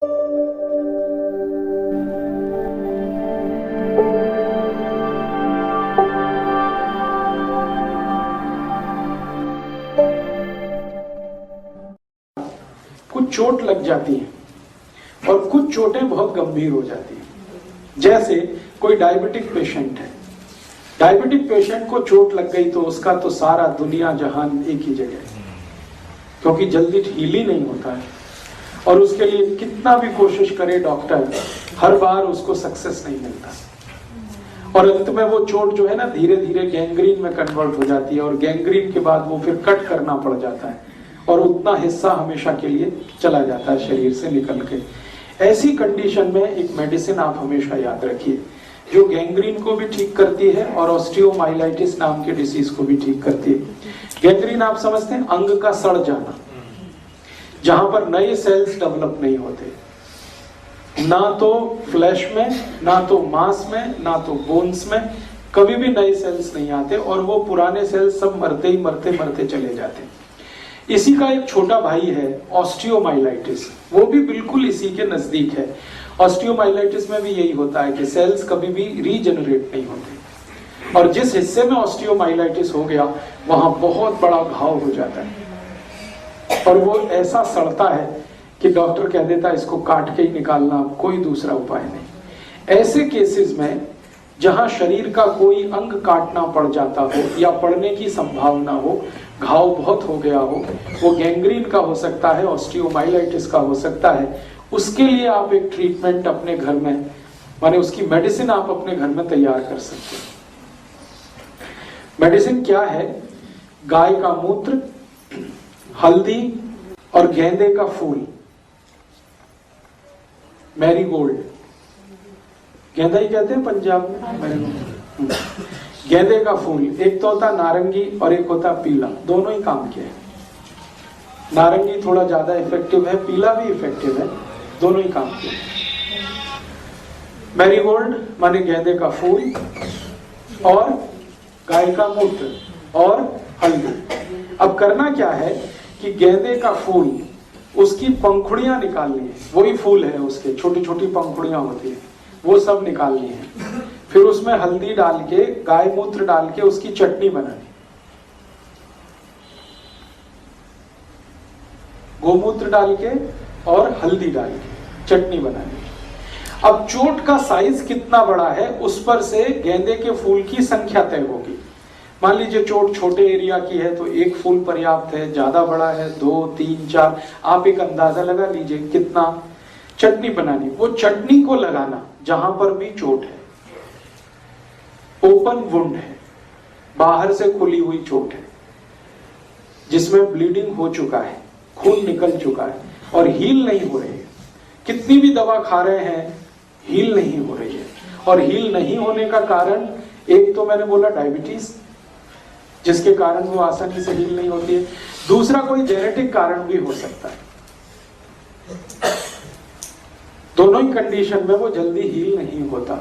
कुछ चोट लग जाती है और कुछ चोटें बहुत गंभीर हो जाती हैं। जैसे कोई डायबिटिक पेशेंट है, डायबिटिक पेशेंट को चोट लग गई तो उसका तो सारा दुनिया जहान एक ही जगह है, क्योंकि जल्दी हील ही नहीं होता है और उसके लिए कितना भी कोशिश करे डॉक्टर, हर बार उसको सक्सेस नहीं मिलता और अंत में वो चोट जो है ना धीरे धीरे गैंग्रीन में कन्वर्ट हो जाती है और गैंग्रीन के बाद वो फिर कट करना पड़ जाता है और उतना हिस्सा हमेशा के लिए चला जाता है शरीर से निकल के। ऐसी कंडीशन में एक मेडिसिन आप हमेशा याद रखिए जो गैंग्रीन को भी ठीक करती है और ऑस्टियोमाइलाइटिस नाम के डिसीज को भी ठीक करती है। गैंग्रीन आप समझते हैं, अंग का सड़ जाना, जहां पर नए सेल्स डेवलप नहीं होते, ना तो फ्लैश में, ना तो मांस में, ना तो बोन्स में, कभी भी नए सेल्स नहीं आते और वो पुराने सेल्स सब मरते ही मरते चले जाते। इसी का एक छोटा भाई है ऑस्टियोमाइलाइटिस, वो भी बिल्कुल इसी के नजदीक है। ऑस्टियोमाइलाइटिस में भी यही होता है कि सेल्स कभी भी रीजनरेट नहीं होते और जिस हिस्से में ऑस्टियोमाइलाइटिस हो गया वहां बहुत बड़ा घाव हो जाता है और वो ऐसा सड़ता है कि डॉक्टर कह देता है इसको काट के ही निकालना, कोई दूसरा उपाय नहीं। ऐसे केसेस में जहां शरीर का कोई अंग काटना पड़ जाता हो या पड़ने की संभावना हो, घाव बहुत हो गया हो, वो गैंग्रीन का हो सकता है, ऑस्टियोमाइलाइटिस का हो सकता है, उसके लिए आप एक ट्रीटमेंट अपने घर में, माने उसकी मेडिसिन आप अपने घर में तैयार कर सकते हैं। मेडिसिन क्या है? गाय का मूत्र, हल्दी और गेंदे का फूल, मैरीगोल्ड, गेंदा ही कहते हैं पंजाब में, गेंदे का फूल, एक तो होता नारंगी और एक होता पीला, दोनों ही काम के हैं। नारंगी थोड़ा ज्यादा इफेक्टिव है, पीला भी इफेक्टिव है, दोनों ही काम के। मैरीगोल्ड माने गेंदे का फूल और गाय का मूत्र और हल्दी। अब करना क्या है कि गेंदे का फूल, उसकी पंखुड़ियां निकालनी है, वही फूल है उसके, छोटी छोटी पंखुड़ियां होती है, वो सब निकालनी है। फिर उसमें हल्दी डाल के, गाय मूत्र डाल के उसकी चटनी बनानी, गोमूत्र डाल के और हल्दी डाल के चटनी बनानी। अब चोट का साइज कितना बड़ा है उस पर से गेंदे के फूल की संख्या तय होगी। मान लीजिए चोट छोटे एरिया की है तो एक फूल पर्याप्त है, ज्यादा बड़ा है 2, 3, 4, आप एक अंदाजा लगा लीजिए कितना। चटनी बनानी, वो चटनी को लगाना जहां पर भी चोट है, ओपन वुंड है, बाहर से खुली हुई चोट है जिसमें ब्लीडिंग हो चुका है, खून निकल चुका है और हील नहीं हो रही है, कितनी भी दवा खा रहे हैं हील नहीं हो रही है। और हील नहीं होने का कारण, एक तो मैंने बोला डायबिटीज, जिसके कारण वो आसानी से हील नहीं होती है, दूसरा कोई जेनेटिक कारण भी हो सकता है। दोनों ही कंडीशन में वो जल्दी हील नहीं होता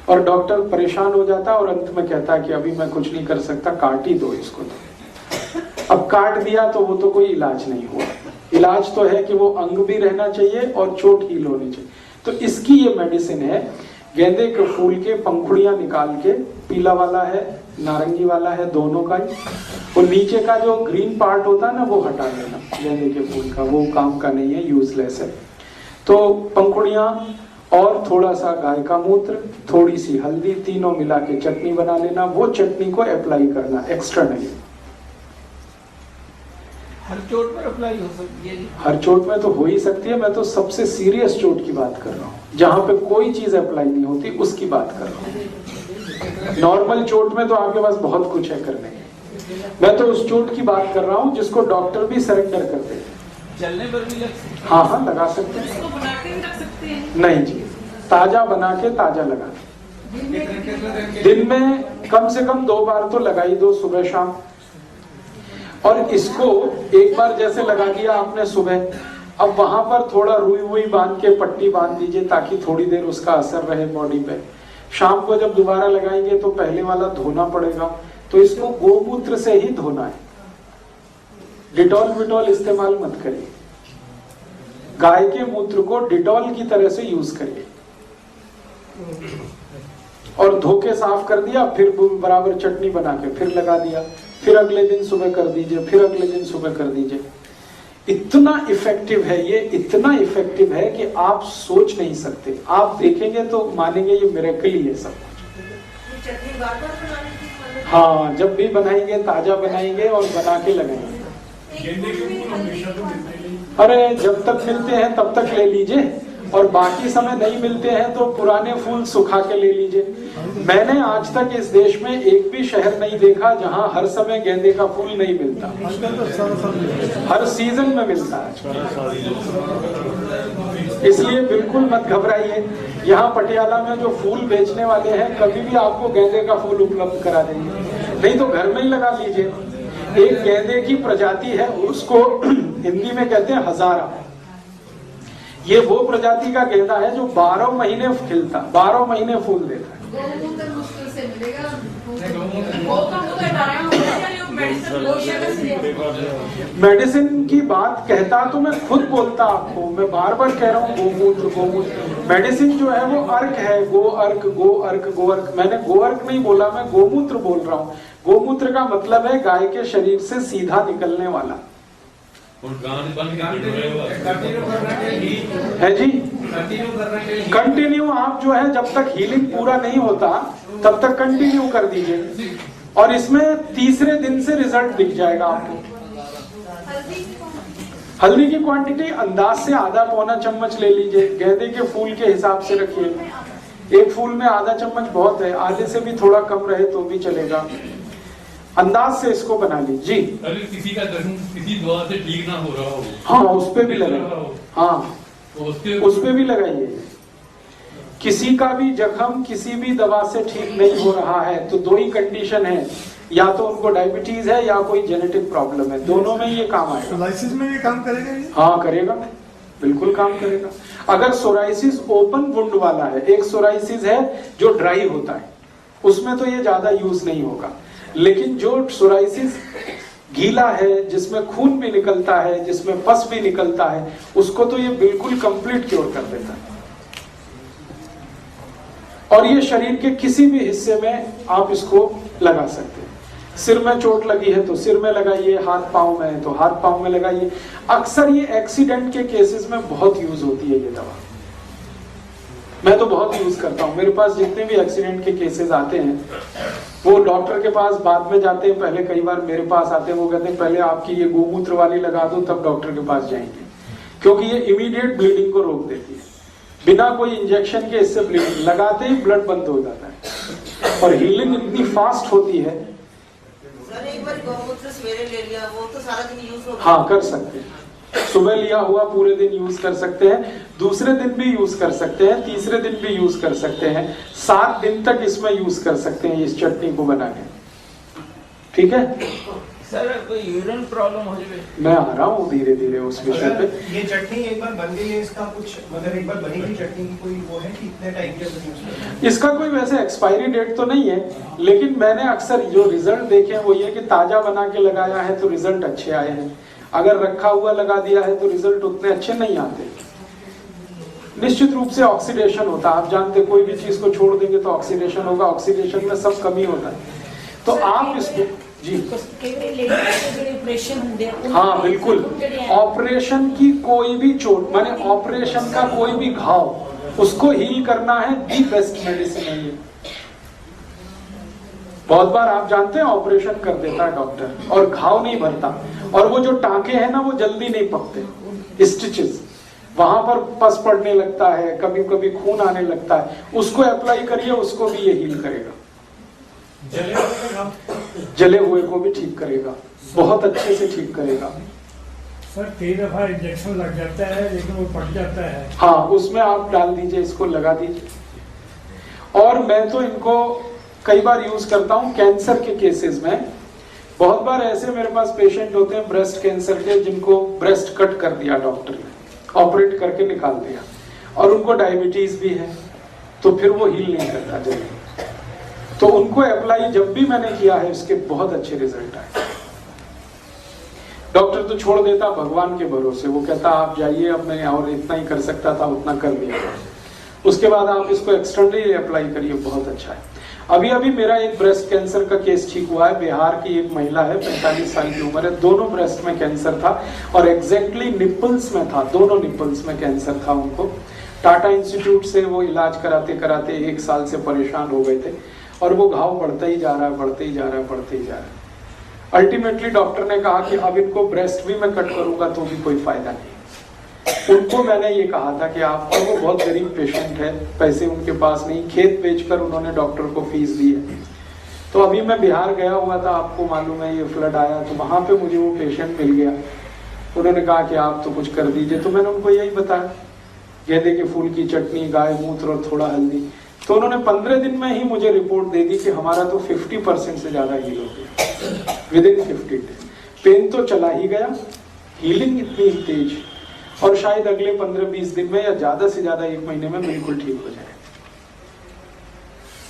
और डॉक्टर परेशान हो जाता और अंत में कहता है कि अभी मैं कुछ नहीं कर सकता, काट ही दो इसको। तो अब काट दिया तो वो तो कोई इलाज नहीं हुआ। इलाज तो है कि वो अंग भी रहना चाहिए और चोट हील होनी चाहिए। तो इसकी ये मेडिसिन है, गेंदे के फूल के पंखुड़ियां निकाल के, पीला वाला है नारंगी वाला है, दोनों का ही, वो नीचे का जो ग्रीन पार्ट होता है ना वो हटा देना गेंदे के फूल का, वो काम का नहीं है, यूजलेस है। तो पंखुड़ियां और थोड़ा सा गाय का मूत्र, थोड़ी सी हल्दी, तीनों मिला के चटनी बना लेना, वो चटनी को अप्लाई करना एक्सटर्नली। हर चोट पर अप्लाई हो सकती है? हर चोट में तो हो ही सकती है, मैं तो सबसे सीरियस चोट की बात कर रहा हूँ, जहां पे कोई चीज अप्लाई नहीं होती उसकी बात कर रहा हूँ। नॉर्मल चोट में तो आपके पास बहुत कुछ है करने के, मैं तो उस चोट की बात कर रहा हूँ जिसको डॉक्टर भी सरेंडर कर देते हैं। जलने पर भी लग सकते हैं? हाँ हाँ, लगा सकते हैं। इसको बना के रख सकते हैं? नहीं जी, ताजा बना के ताजा लगा, दिन में कम से कम 2 बार तो लगा ही दो, सुबह शाम। और इसको एक बार जैसे लगा दिया आपने सुबह, अब वहां पर थोड़ा रुई वुई बांध के पट्टी बांध दीजिए ताकि थोड़ी देर उसका असर रहे बॉडी पे। शाम को जब दोबारा लगाएंगे तो पहले वाला धोना पड़ेगा, तो इसको गोमूत्र से ही धोना है, डिटॉल विटॉल इस्तेमाल मत करिए। गाय के मूत्र को डिटॉल की तरह से यूज करिए और धो के साफ कर दिया, फिर बराबर चटनी बना के फिर लगा दिया, फिर अगले दिन सुबह कर दीजिए, फिर अगले दिन सुबह कर दीजिए। इतना इफेक्टिव है ये, इतना इफेक्टिव है कि आप सोच नहीं सकते। आप देखेंगे तो मानेंगे ये मिरेकल ही है सब कुछ। हाँ, जब भी बनाएंगे ताजा बनाएंगे और बना के लगाएंगे। अरे जब तक मिलते हैं तब तक ले लीजिए, और बाकी समय नहीं मिलते हैं तो पुराने फूल सुखा के ले लीजिए। मैंने आज तक इस देश में एक भी शहर नहीं देखा जहां हर समय गेंदे का फूल नहीं मिलता, हर सीजन में मिलता है। इसलिए बिल्कुल मत घबराइए। यहाँ पटियाला में जो फूल बेचने वाले हैं कभी भी आपको गेंदे का फूल उपलब्ध करा देंगे, नहीं तो घर में ही लगा लीजिए। एक गेंदे की प्रजाति है, उसको हिंदी में कहते हैं हजारा। ये वो प्रजाति का गेंदा है जो 12 महीने खिलता, 12 महीने फूल देता है। मेडिसिन की बात कहता तो मैं खुद बोलता आपको, मैं बार बार कह रहा हूँ गोमूत्र गोमूत्र। मेडिसिन जो है वो अर्क है, गो अर्क गो अर्क गो अर्क। मैंने गो अर्क नहीं बोला, मैं गोमूत्र बोल रहा हूँ। गोमूत्र का मतलब है गाय के शरीर से सीधा निकलने वाला है जी। कंटिन्यू आप जो है जब तक हीलिंग पूरा नहीं होता तब तक कंटिन्यू कर दीजिए, और इसमें तीसरे दिन से रिजल्ट दिख जाएगा आपको। हल्दी की क्वांटिटी अंदाज से आधा पौना चम्मच ले लीजिए, गेंदे के फूल के हिसाब से रखिए। एक फूल में आधा चम्मच बहुत है, आधे से भी थोड़ा कम रहे तो भी चलेगा। अंदाज से इसको बना लीजिए। अगर किसी का दर्द किसी दवा से ठीक ना हो रहा हो, हाँ उस पे भी लगाइए। हाँ उस पे भी लगाइए। किसी का भी जख्म किसी भी दवा से ठीक नहीं हो रहा है तो दो ही कंडीशन है, या तो उनको डायबिटीज है या कोई जेनेटिक प्रॉब्लम है, दोनों में ये काम आएगा। सोराइसिस में भी काम करेगा ये? हाँ करेगा, बिल्कुल काम करेगा। अगर सोराइसिस ओपन वुंड वाला है, एक सोराइसिस है जो ड्राई होता है, उसमें तो ये ज्यादा यूज नहीं होगा। लेकिन जो सोराइसिस गीला है, जिसमें खून भी निकलता है, जिसमें पस भी निकलता है, उसको तो ये बिल्कुल कंप्लीट क्योर कर देता है। और ये शरीर के किसी भी हिस्से में आप इसको लगा सकते हैं। सिर में चोट लगी है तो सिर में लगाइए, हाथ पांव में है तो हाथ पांव में लगाइए। अक्सर ये एक्सीडेंट के केसेस में बहुत यूज होती है ये दवा। मैं तो बहुत यूज करता हूँ। मेरे पास जितने भी एक्सीडेंट के केसेस आते हैं वो डॉक्टर के पास बाद में जाते हैं, पहले कई बार मेरे पास आते हैं। वो कहते हैं पहले आपकी ये गोमूत्र वाली लगा दो तब डॉक्टर के पास जाएंगे, क्योंकि ये इमीडिएट ब्लीडिंग को रोक देती है। बिना कोई इंजेक्शन के इससे ब्लीडिंग लगाते ही ब्लड बंद हो जाता है, और हीलिंग इतनी फास्ट होती है। सर एक बार गौमूत्र सवेरे ले लिया, वो तो सारा दिन यूज होगा? हाँ कर सकते हैं, सुबह लिया हुआ पूरे दिन यूज कर सकते हैं, दूसरे दिन भी यूज कर सकते हैं, तीसरे दिन भी यूज कर सकते हैं, 7 दिन तक इसमें यूज कर सकते हैं इस चटनी को बना के। ठीक है सर, कोई यूरिन प्रॉब्लम हो जाए? मैं आ रहा हूँ धीरे धीरे उस विषय पे। ये चटनी एक बार बन गई है, इसका कुछ मतलब एक बार बनी हुई चटनी की कोई वो है कि इतने टाइम के अंदर यूज करना है? इसका कोई वैसे एक्सपायरी डेट तो नहीं है, लेकिन मैंने अक्सर जो रिजल्ट देखे वो ये कि ताजा बना के लगाया है तो रिजल्ट अच्छे आए हैं, अगर रखा हुआ लगा दिया है तो रिजल्ट उतने अच्छे नहीं आते। निश्चित रूप से ऑक्सीडेशन होता है, आप जानते कोई भी चीज को छोड़ देंगे तो ऑक्सीडेशन होगा, ऑक्सीडेशन में सब कमी होता है। तो आप इसको जी हाँ बिल्कुल, ऑपरेशन की कोई भी चोट माने ऑपरेशन का कोई भी घाव, उसको हील करना है दी बेस्ट मेडिसिन है ये। बहुत बार आप जानते हैं ऑपरेशन कर देता है डॉक्टर और घाव नहीं भरता, और वो जो टांके हैं ना वो जल्दी नहीं पकते, स्टिचेस वहां पर पस पड़ने लगता है, कभी कभी खून आने लगता है, उसको अप्लाई करिए, उसको भी ये हील करेगा। जले हुए को भी ठीक करेगा, बहुत अच्छे से ठीक करेगा। सर कई दफा इंजेक्शन लग जाता है लेकिन वो पट जाता है। हाँ उसमें आप डाल दीजिए, इसको लगा दीजिए। और मैं तो इनको कई बार यूज करता हूँ कैंसर के केसेस में। बहुत बार ऐसे मेरे पास पेशेंट होते हैं ब्रेस्ट कैंसर के, जिनको ब्रेस्ट कट कर दिया डॉक्टर ने, ऑपरेट करके निकाल दिया, और उनको डायबिटीज भी है, तो फिर वो हील नहीं करता जल्दी। तो उनको अप्लाई जब भी मैंने किया है उसके बहुत अच्छे रिजल्ट आए। डॉक्टर तो छोड़ देता भगवान के भरोसे, वो कहता आप जाइए, अब मैं और इतना ही कर सकता था उतना कर दिया, उसके बाद आप इसको एक्सटर्नली अप्लाई करिए, बहुत अच्छा है। अभी अभी मेरा एक ब्रेस्ट कैंसर का केस ठीक हुआ है। बिहार की एक महिला है, 45 साल की उम्र है, दोनों ब्रेस्ट में कैंसर था और एग्जैक्टली निपल्स में था, दोनों निपल्स में कैंसर था उनको। टाटा इंस्टीट्यूट से वो इलाज कराते कराते 1 साल से परेशान हो गए थे और वो घाव बढ़ता ही जा रहा है, बढ़ते ही जा रहा है, बढ़ते ही जा रहा है। अल्टीमेटली डॉक्टर ने कहा कि अब इनको ब्रेस्ट भी मैं कट करूंगा तो भी कोई फायदा नहीं। उनको मैंने ये कहा था कि आप, और वो बहुत गरीब पेशेंट है, पैसे उनके पास नहीं, खेत बेचकर उन्होंने डॉक्टर को फीस दी है। तो अभी मैं बिहार गया हुआ था, आपको मालूम है ये फ्लड आया, तो वहां पे मुझे वो पेशेंट मिल गया। उन्होंने कहा कि आप तो कुछ कर दीजिए, तो मैंने उनको यही बताया, गेंदे के फूल की चटनी, गाय मूत्र और थोड़ा हल्दी। तो उन्होंने 15 दिन में ही मुझे रिपोर्ट दे दी कि हमारा तो 50% से ज्यादा हील हो गया विदिन 50 डेज। पेन तो चला ही गया, हीलिंग इतनी तेज, और शायद अगले 15-20 दिन में या ज्यादा से ज्यादा 1 महीने में बिल्कुल ठीक हो जाए।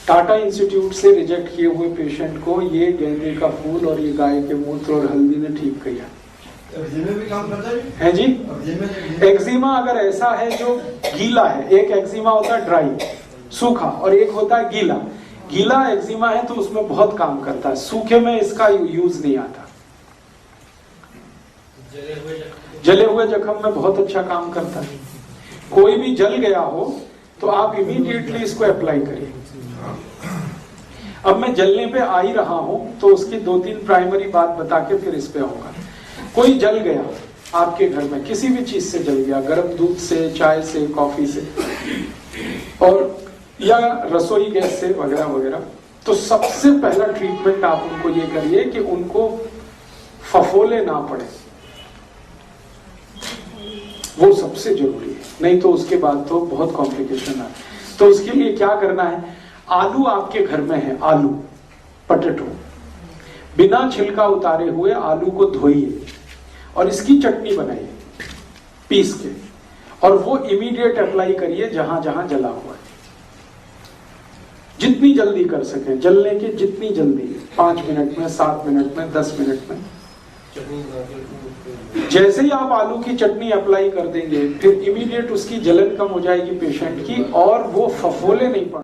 टाटा इंस्टीट्यूट से रिजेक्ट किए हुए पेशेंट को ये गेंदे का फूल और ये गाय के मूत्र और हल्दी ने ठीक किया भी काम करता है जी। एक्जिमा अगर ऐसा है जो गीला है, एक एक्जिमा होता है ड्राई सूखा और एक होता है गीला। गीला एक्जिमा है तो उसमें बहुत काम करता है, सूखे में इसका यूज नहीं आता। जले हुए जख्म में बहुत अच्छा काम करता है। कोई भी जल गया हो तो आप इमीडिएटली इसको अप्लाई करिए। अब मैं जलने पे आ ही रहा हूं तो उसकी 2-3 प्राइमरी बात बता के फिर इस पे आऊंगा। कोई जल गया आपके घर में, किसी भी चीज से जल गया, गर्म दूध से, चाय से, कॉफी से, और या रसोई गैस से वगैरह वगैरह, तो सबसे पहला ट्रीटमेंट आप उनको ये करिए कि उनको फफोले ना पड़े, वो सबसे जरूरी है, नहीं तो उसके बाद तो बहुत कॉम्प्लिकेशन है। तो उसके लिए क्या करना है, आलू आपके घर में है, आलू पटेटो, बिना छिलका उतारे हुए आलू को धोइए और इसकी चटनी बनाइए पीस के, और वो इमीडिएट अप्लाई करिए जहां जहां जला हुआ है, जितनी जल्दी कर सके, जलने के जितनी जल्दी, 5 मिनट में, 7 मिनट में, 10 मिनट में। जैसे ही आप आलू की चटनी अप्लाई कर देंगे फिर इमीडिएट उसकी जलन कम हो जाएगी पेशेंट की, और वो फफोले नहीं पड़